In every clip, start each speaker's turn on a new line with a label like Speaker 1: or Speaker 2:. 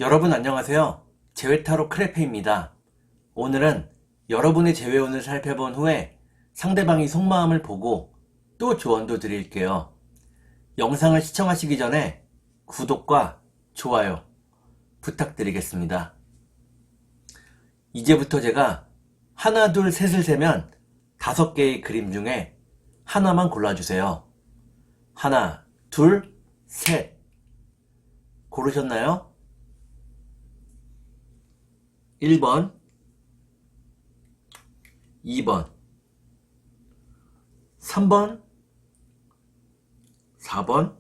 Speaker 1: 여러분 안녕하세요. 재회타로 크레페입니다. 오늘은 여러분의 재회운을 살펴본 후에 상대방이 속마음을 보고 또 조언도 드릴게요. 영상을 시청하시기 전에 구독과 좋아요 부탁드리겠습니다. 이제부터 제가 하나, 둘, 셋을 세면 5개의 그림 중에 하나만 골라주세요. 하나, 둘, 셋. 고르셨나요? 1번, 2번, 3번, 4번,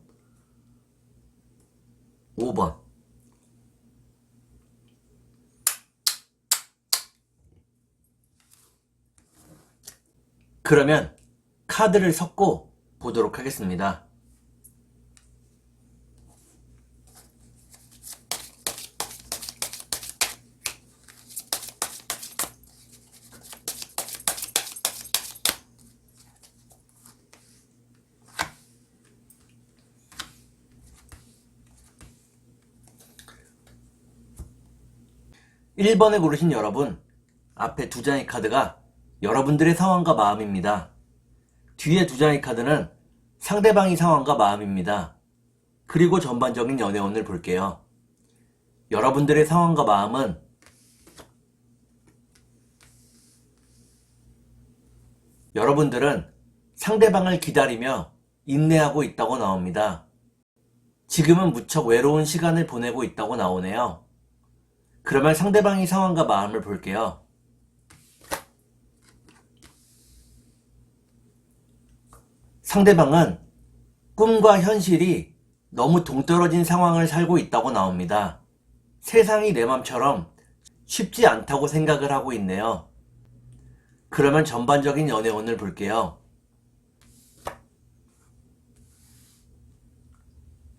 Speaker 1: 5번. 그러면 카드를 섞고 보도록 하겠습니다. (1번) 1번에 고르신 여러분, 앞에 2장의 카드가 여러분들의 상황과 마음입니다. 뒤에 2장의 카드는 상대방의 상황과 마음입니다. 그리고 전반적인 연애운을 볼게요. 여러분들의 상황과 마음은 여러분들은 상대방을 기다리며 인내하고 있다고 나옵니다. 지금은 무척 외로운 시간을 보내고 있다고 나오네요. 그러면 상대방의 상황과 마음을 볼게요. 상대방은 꿈과 현실이 너무 동떨어진 상황을 살고 있다고 나옵니다. 세상이 내 맘처럼 쉽지 않다고 생각을 하고 있네요. 그러면 전반적인 연애운을 볼게요.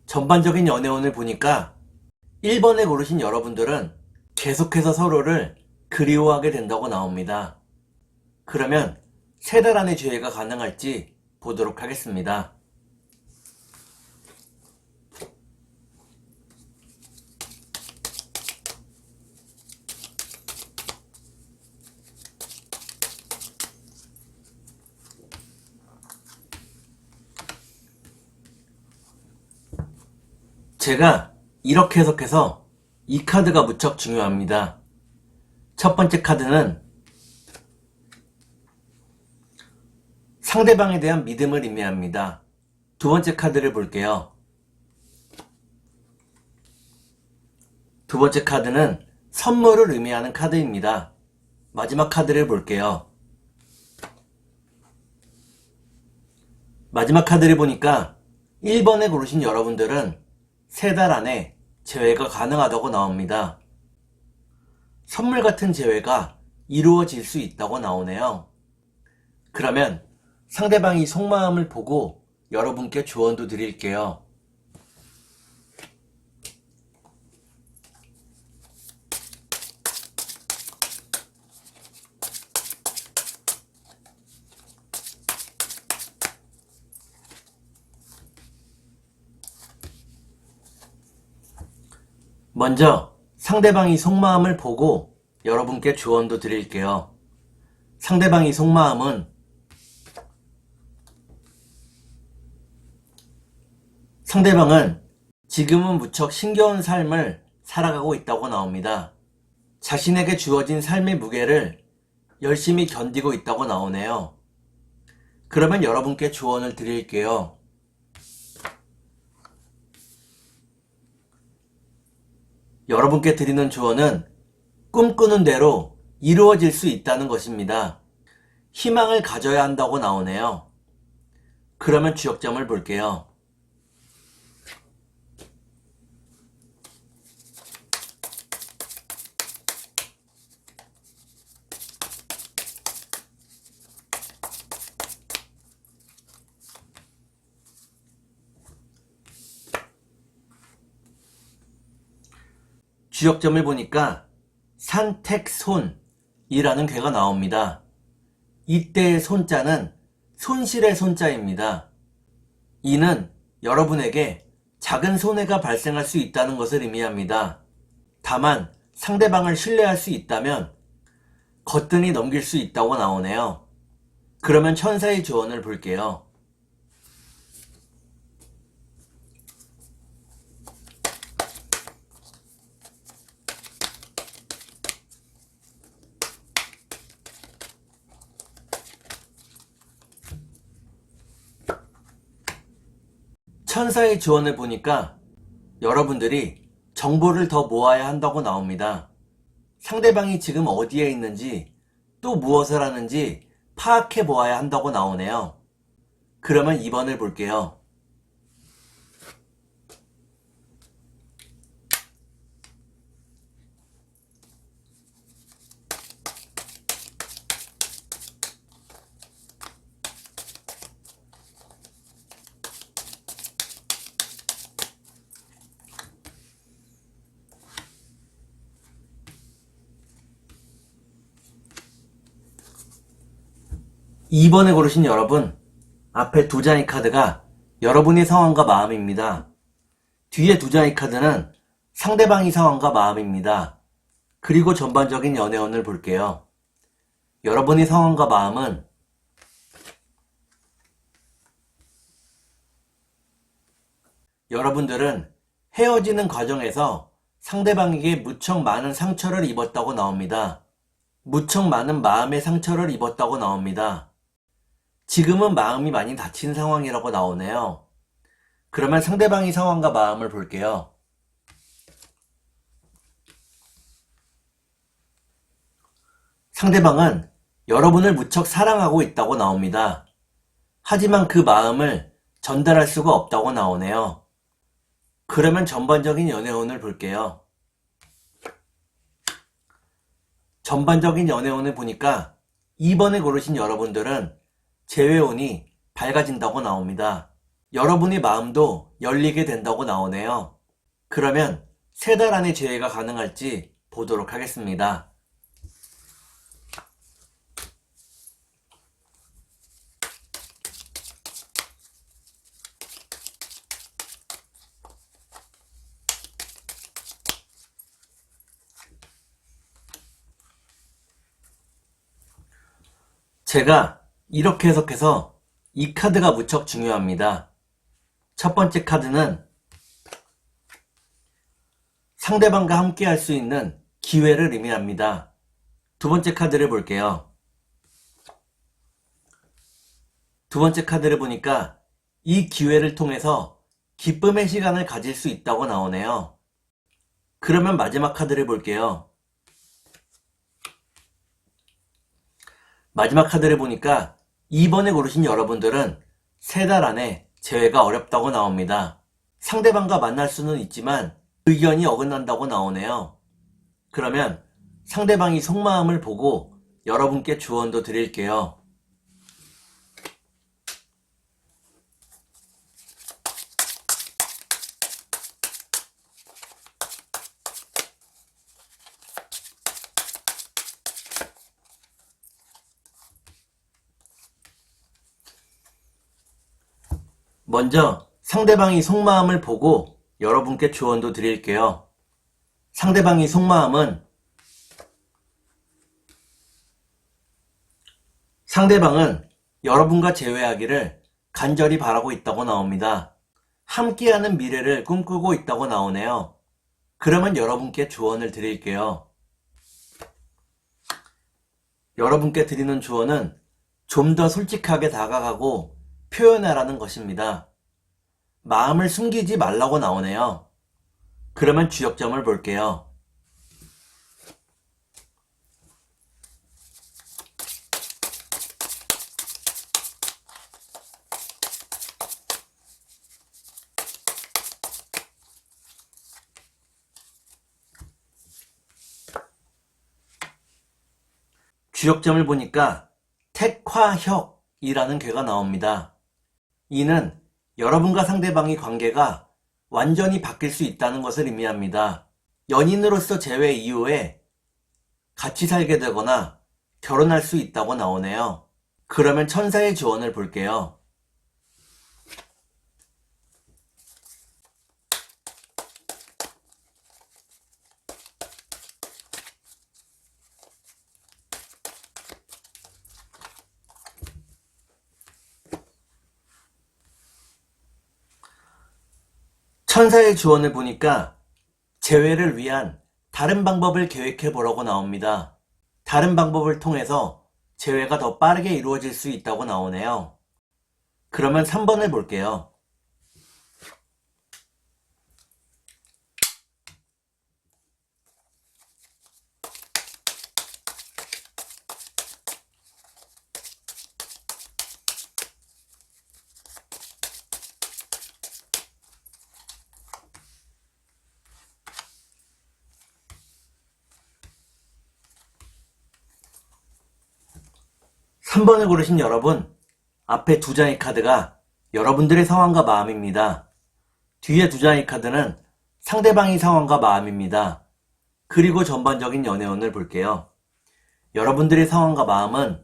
Speaker 1: 전반적인 연애운을 보니까 1번에 고르신 여러분들은 계속해서 서로를 그리워하게 된다고 나옵니다. 그러면 3달 안에 재회가 가능할지 보도록 하겠습니다. 제가 이렇게 해석해서 이 카드가 무척 중요합니다. 첫 번째 카드는 상대방에 대한 믿음을 의미합니다. 두 번째 카드를 볼게요. 두 번째 카드는 선물을 의미하는 카드입니다. 마지막 카드를 볼게요. 마지막 카드를 보니까 1번에 고르신 여러분들은 3달 안에 재회가 가능하다고 나옵니다. 선물 같은 재회가 이루어질 수 있다고 나오네요. 그러면 상대방이 속마음을 보고 여러분께 조언도 드릴게요. 먼저 상대방이 속마음을 보고 여러분께 조언도 드릴게요. 상대방이 속마음은 상대방은 지금은 무척 힘겨운 삶을 살아가고 있다고 나옵니다. 자신에게 주어진 삶의 무게를 열심히 견디고 있다고 나오네요. 그러면 여러분께 조언을 드릴게요. 여러분께 드리는 조언은 꿈꾸는 대로 이루어질 수 있다는 것입니다. 희망을 가져야 한다고 나오네요. 그러면 주역점을 볼게요. 주역점을 보니까 산택손이라는 괴가 나옵니다. 이때의 손자는 손실의 손자입니다. 이는 여러분에게 작은 손해가 발생할 수 있다는 것을 의미합니다. 다만 상대방을 신뢰할 수 있다면 거뜬히 넘길 수 있다고 나오네요. 그러면 천사의 조언을 볼게요. 천사의 조언을 보니까 여러분들이 정보를 더 모아야 한다고 나옵니다. 상대방이 지금 어디에 있는지 또 무엇을 하는지 파악해 보아야 한다고 나오네요. 그러면 2번을 볼게요. 2번에 고르신 여러분, 앞에 두 장의 카드가 여러분의 상황과 마음입니다. 뒤에 두 장의 카드는 상대방의 상황과 마음입니다. 그리고 전반적인 연애운을 볼게요. 여러분의 상황과 마음은 여러분들은 헤어지는 과정에서 상대방에게 무척 많은 상처를 입었다고 나옵니다. 무척 많은 마음의 상처를 입었다고 나옵니다. 지금은 마음이 많이 다친 상황이라고 나오네요. 그러면 상대방의 상황과 마음을 볼게요. 상대방은 여러분을 무척 사랑하고 있다고 나옵니다. 하지만 그 마음을 전달할 수가 없다고 나오네요. 그러면 전반적인 연애운을 볼게요. 전반적인 연애운을 보니까 2번에 고르신 여러분들은 재회운이 밝아진다고 나옵니다. 여러분의 마음도 열리게 된다고 나오네요. 그러면 3달 안에 재회가 가능할지 보도록 하겠습니다. 제가 이렇게 해석해서 이 카드가 무척 중요합니다. 첫 번째 카드는 상대방과 함께 할 수 있는 기회를 의미합니다. 두 번째 카드를 볼게요. 두 번째 카드를 보니까 이 기회를 통해서 기쁨의 시간을 가질 수 있다고 나오네요. 그러면 마지막 카드를 볼게요. 마지막 카드를 보니까 2번에 고르신 여러분들은 3달 안에 재회가 어렵다고 나옵니다. 상대방과 만날 수는 있지만 의견이 어긋난다고 나오네요. 그러면 상대방이 속마음을 보고 여러분께 조언도 드릴게요. 먼저 상대방이 속마음을 보고 여러분께 조언도 드릴게요. 상대방의 속마음은 상대방은 여러분과 재회하기를 간절히 바라고 있다고 나옵니다. 함께하는 미래를 꿈꾸고 있다고 나오네요. 그러면 여러분께 조언을 드릴게요. 여러분께 드리는 조언은 좀 더 솔직하게 다가가고 표현하라는 것입니다. 마음을 숨기지 말라고 나오네요. 그러면 주역점을 볼게요. 주역점을 보니까 택화혁이라는 괴가 나옵니다. 이는 여러분과 상대방의 관계가 완전히 바뀔 수 있다는 것을 의미합니다. 연인으로서 재회 이후에 같이 살게 되거나 결혼할 수 있다고 나오네요. 그러면 천사의 조언을 볼게요. 천사의 주원을 보니까 재회를 위한 다른 방법을 계획해 보라고 나옵니다. 다른 방법을 통해서 재회가 더 빠르게 이루어질 수 있다고 나오네요. 그러면 3번을 볼게요. 3번을 고르신 여러분, 앞에 두 장의 카드가 여러분들의 상황과 마음입니다. 뒤에 두 장의 카드는 상대방의 상황과 마음입니다. 그리고 전반적인 연애운을 볼게요. 여러분들의 상황과 마음은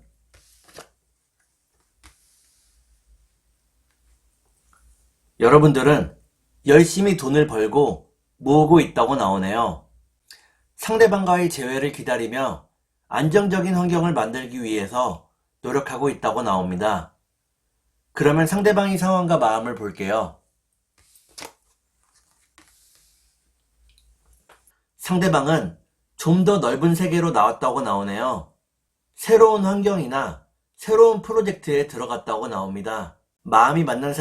Speaker 1: 여러분들은 열심히 돈을 벌고 모으고 있다고 나오네요. 상대방과의 재회를 기다리며 안정적인 환경을 만들기 위해서 노력하고 있다고 나옵니다. 그러면 상대방의 상황과 마음을 볼게요. 상대방은 좀 더 넓은 세계로 나왔다고 나오네요. 새로운 환경이나 새로운 프로젝트에 들어갔다고 나옵니다. 마음이 맞는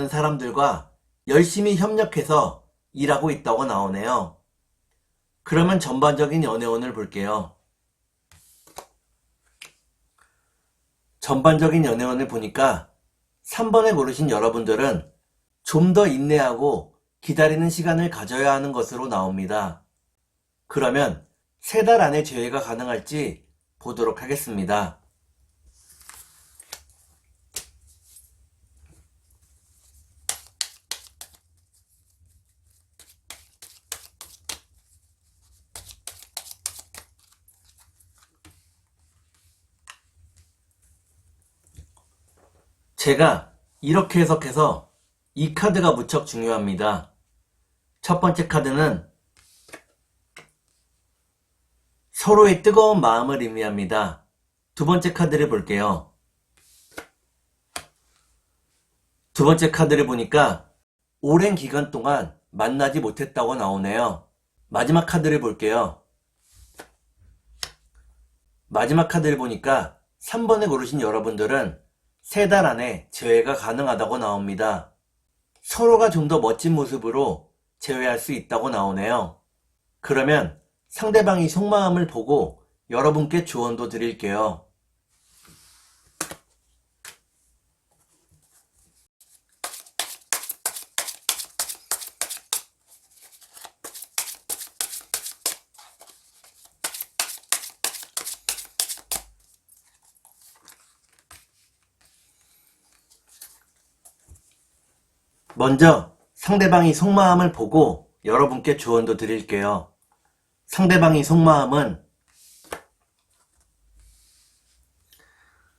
Speaker 1: 사람들과 열심히 협력해서 일하고 있다고 나오네요. 그러면 전반적인 연애운을 볼게요. 전반적인 연애운을 보니까 3번을 고르신 여러분들은 좀 더 인내하고 기다리는 시간을 가져야 하는 것으로 나옵니다. 그러면 3달 안에 재회가 가능할지 보도록 하겠습니다. 제가 이렇게 해석해서 이 카드가 무척 중요합니다. 첫 번째 카드는 서로의 뜨거운 마음을 의미합니다. 두 번째 카드를 볼게요. 두 번째 카드를 보니까 오랜 기간 동안 만나지 못했다고 나오네요. 마지막 카드를 볼게요. 마지막 카드를 보니까 3번을 고르신 여러분들은 3달 안에 재회가 가능하다고 나옵니다. 서로가 좀 더 멋진 모습으로 재회할 수 있다고 나오네요. 그러면 상대방이 속마음을 보고 여러분께 조언도 드릴게요. 먼저 상대방이 속마음을 보고 여러분께 조언도 드릴게요. 상대방의 속마음은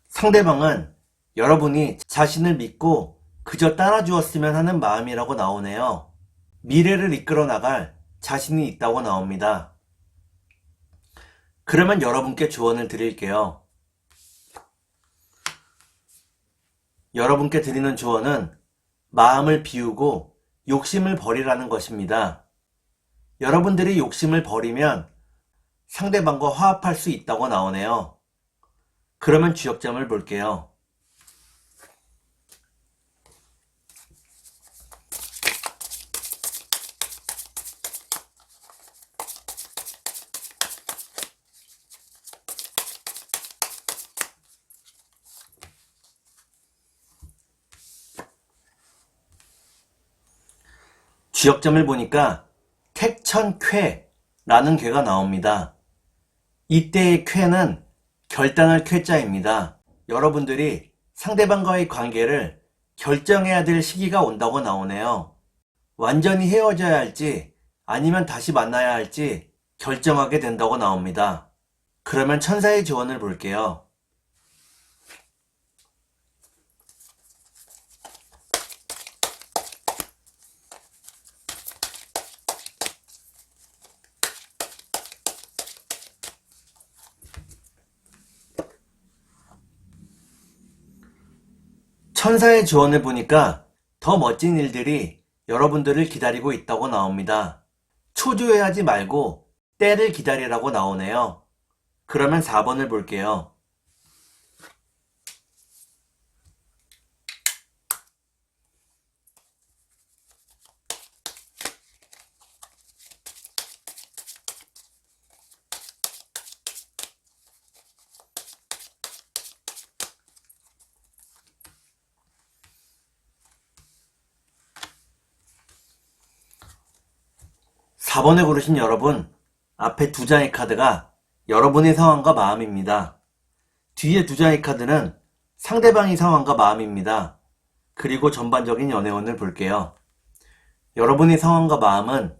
Speaker 1: 상대방은 여러분이 자신을 믿고 그저 따라주었으면 하는 마음이라고 나오네요. 미래를 이끌어 나갈 자신이 있다고 나옵니다. 그러면 여러분께 조언을 드릴게요. 여러분께 드리는 조언은 마음을 비우고 욕심을 버리라는 것입니다. 여러분들이 욕심을 버리면 상대방과 화합할 수 있다고 나오네요. 그러면 주역점을 볼게요. 주역점을 보니까 택천쾌라는 쾌가 나옵니다. 이때의 쾌는 결단할 쾌자입니다. 여러분들이 상대방과의 관계를 결정해야 될 시기가 온다고 나오네요. 완전히 헤어져야 할지 아니면 다시 만나야 할지 결정하게 된다고 나옵니다. 그러면 천사의 조언을 볼게요. 천사의 조언을 보니까 더 멋진 일들이 여러분들을 기다리고 있다고 나옵니다. 초조해하지 말고 때를 기다리라고 나오네요. 그러면 4번을 볼게요. 4번을 고르신 여러분, 앞에 2장의 카드가 여러분의 상황과 마음입니다. 뒤에 2장의 카드는 상대방의 상황과 마음입니다. 그리고 전반적인 연애운을 볼게요. 여러분의 상황과 마음은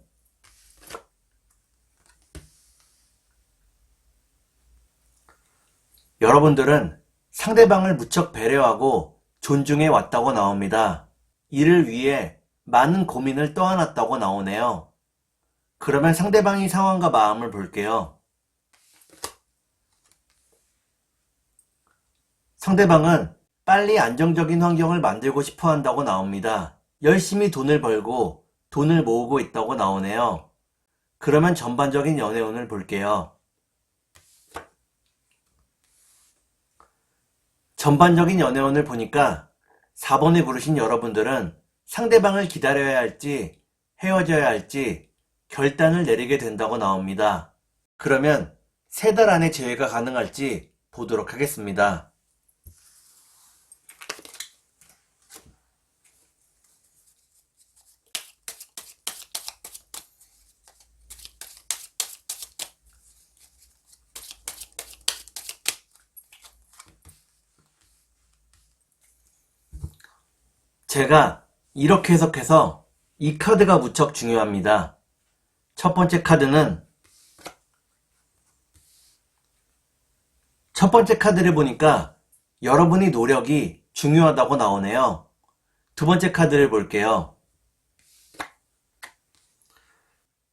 Speaker 1: 여러분들은 상대방을 무척 배려하고 존중해 왔다고 나옵니다. 이를 위해 많은 고민을 떠안았다고 나오네요. 그러면 상대방의 상황과 마음을 볼게요. 상대방은 빨리 안정적인 환경을 만들고 싶어 한다고 나옵니다. 열심히 돈을 벌고 돈을 모으고 있다고 나오네요. 그러면 전반적인 연애운을 볼게요. 전반적인 연애운을 보니까 4번에 고르신 여러분들은 상대방을 기다려야 할지 헤어져야 할지 결단을 내리게 된다고 나옵니다. 그러면 3달 안에 재회가 가능할지 보도록 하겠습니다. 제가 이렇게 해석해서 이 카드가 무척 중요합니다. 첫 번째 카드를 보니까 여러분의 노력이 중요하다고 나오네요. 두 번째 카드를 볼게요.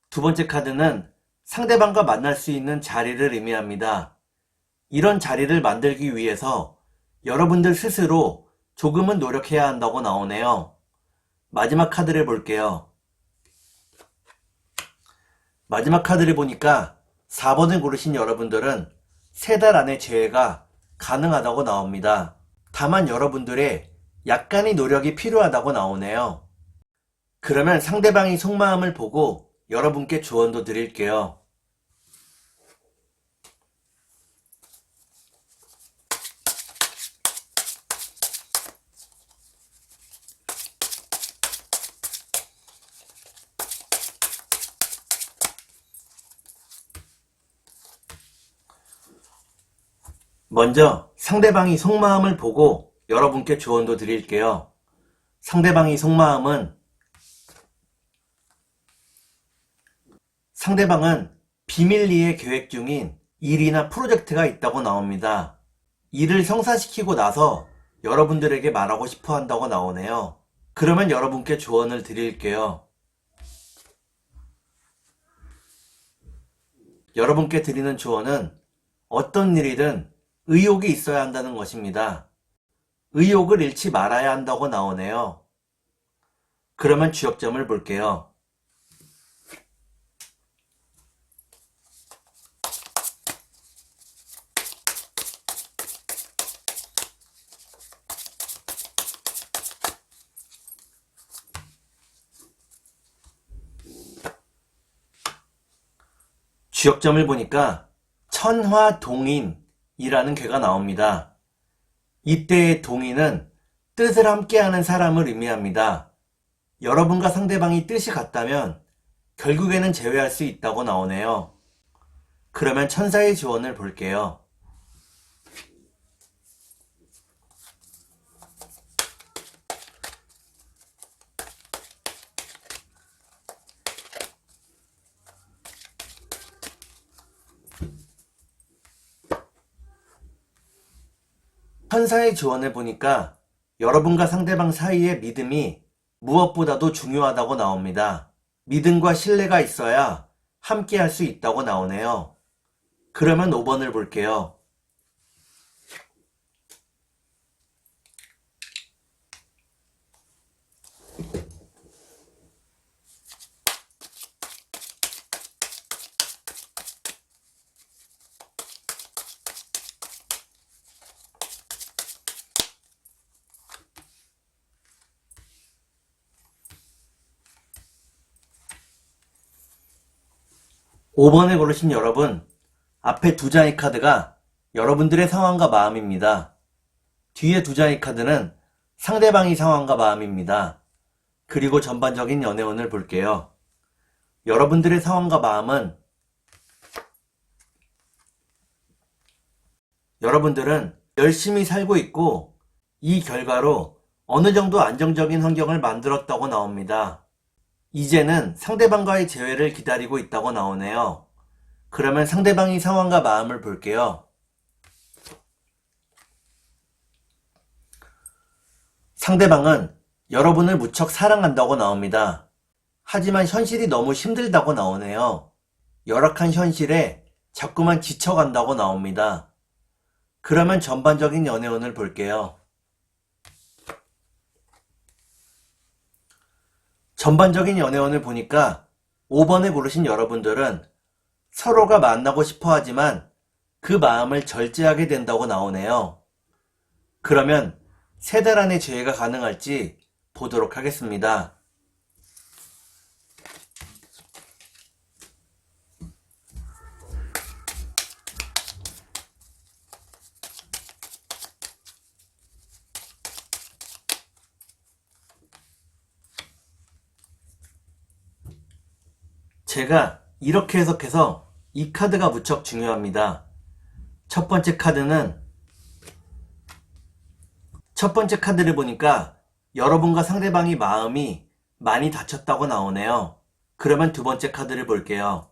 Speaker 1: 두 번째 카드는 상대방과 만날 수 있는 자리를 의미합니다. 이런 자리를 만들기 위해서 여러분들 스스로 조금은 노력해야 한다고 나오네요. 마지막 카드를 볼게요. 마지막 카드를 보니까 4번을 고르신 여러분들은 3달 안에 재회가 가능하다고 나옵니다. 다만 여러분들의 약간의 노력이 필요하다고 나오네요. 그러면 상대방의 속마음을 보고 여러분께 조언도 드릴게요. 먼저 상대방의 속마음을 보고 여러분께 조언도 드릴게요. 상대방의 속마음은 상대방은 비밀리에 계획 중인 일이나 프로젝트가 있다고 나옵니다. 일을 성사시키고 나서 여러분들에게 말하고 싶어 한다고 나오네요. 그러면 여러분께 조언을 드릴게요. 여러분께 드리는 조언은 어떤 일이든 의욕이 있어야 한다는 것입니다. 의욕을 잃지 말아야 한다고 나오네요. 그러면 주역점을 볼게요. 주역점을 보니까 천화동인이라는 괴가 나옵니다. 이때의 동인은 뜻을 함께하는 사람을 의미합니다. 여러분과 상대방이 뜻이 같다면 결국에는 재회할 수 있다고 나오네요. 그러면 천사의 조언을 볼게요. 천사의 조언을 보니까 여러분과 상대방 사이의 믿음이 무엇보다도 중요하다고 나옵니다. 믿음과 신뢰가 있어야 함께 할 수 있다고 나오네요. 그러면 5번을 볼게요. 5번을 고르신 여러분, 앞에 두 장의 카드가 여러분들의 상황과 마음입니다. 뒤에 두 장의 카드는 상대방의 상황과 마음입니다. 그리고 전반적인 연애운을 볼게요. 여러분들의 상황과 마음은 여러분들은 열심히 살고 있고 이 결과로 어느 정도 안정적인 환경을 만들었다고 나옵니다. 이제는 상대방과의 재회를 기다리고 있다고 나오네요. 그러면 상대방의 상황과 마음을 볼게요. 상대방은 여러분을 무척 사랑한다고 나옵니다. 하지만 현실이 너무 힘들다고 나오네요. 열악한 현실에 자꾸만 지쳐간다고 나옵니다. 그러면 전반적인 연애운을 볼게요. 전반적인 연애운을 보니까 5번을 고르신 여러분들은 서로가 만나고 싶어 하지만 그 마음을 절제하게 된다고 나오네요. 그러면 3달 안에 재회가 가능할지 보도록 하겠습니다. 제가 이렇게 해석해서 이 카드가 무척 중요합니다. 첫 번째 카드를 보니까 여러분과 상대방의 마음이 많이 다쳤다고 나오네요. 그러면 두 번째 카드를 볼게요.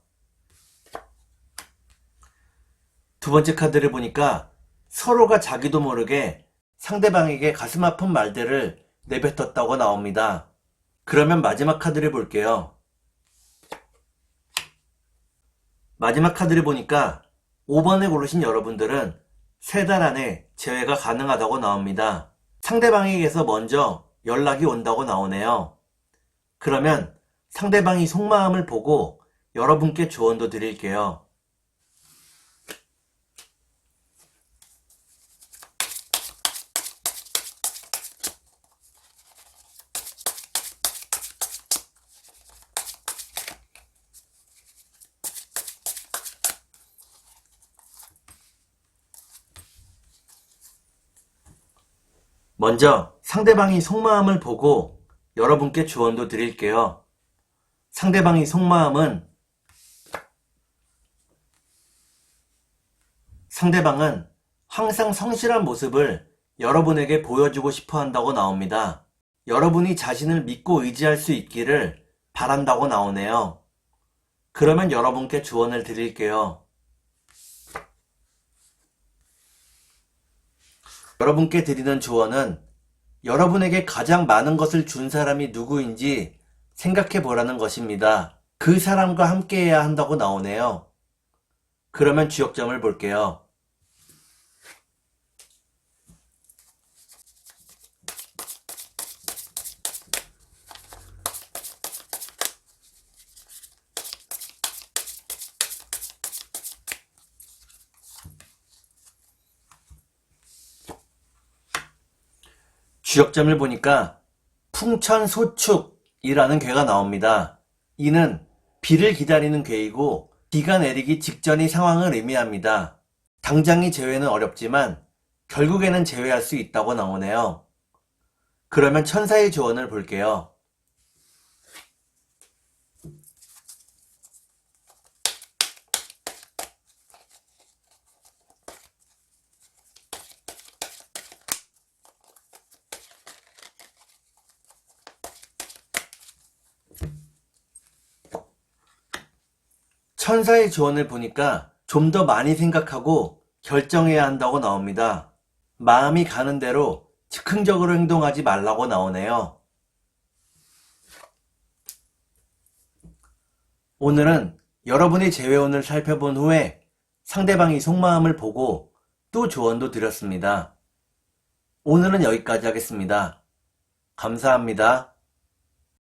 Speaker 1: 두 번째 카드를 보니까 서로가 자기도 모르게 상대방에게 가슴 아픈 말들을 내뱉었다고 나옵니다. 그러면 마지막 카드를 볼게요. 마지막 카드를 보니까 5번을 고르신 여러분들은 3달 안에 재회가 가능하다고 나옵니다. 상대방에게서 먼저 연락이 온다고 나오네요. 그러면 상대방이 속마음을 보고 여러분께 조언도 드릴게요. 먼저 상대방이 속마음을 보고 여러분께 조언도 드릴게요. 상대방의 속마음은 상대방은 항상 성실한 모습을 여러분에게 보여주고 싶어 한다고 나옵니다. 여러분이 자신을 믿고 의지할 수 있기를 바란다고 나오네요. 그러면 여러분께 조언을 드릴게요. 여러분께 드리는 조언은 여러분에게 가장 많은 것을 준 사람이 누구인지 생각해 보라는 것입니다. 그 사람과 함께 해야 한다고 나오네요. 그러면 주역점을 볼게요. 주역점을 보니까 풍천소축이라는 괴가 나옵니다. 이는 비를 기다리는 괴이고 비가 내리기 직전의 상황을 의미합니다. 당장의 재회는 어렵지만 결국에는 재회할 수 있다고 나오네요. 그러면 천사의 조언을 볼게요. 천사의 조언을 보니까 좀 더 많이 생각하고 결정해야 한다고 나옵니다. 마음이 가는 대로 즉흥적으로 행동하지 말라고 나오네요. 오늘은 여러분의 재회운을 살펴본 후에 상대방의 속마음을 보고 또 조언도 드렸습니다. 오늘은 여기까지 하겠습니다. 감사합니다.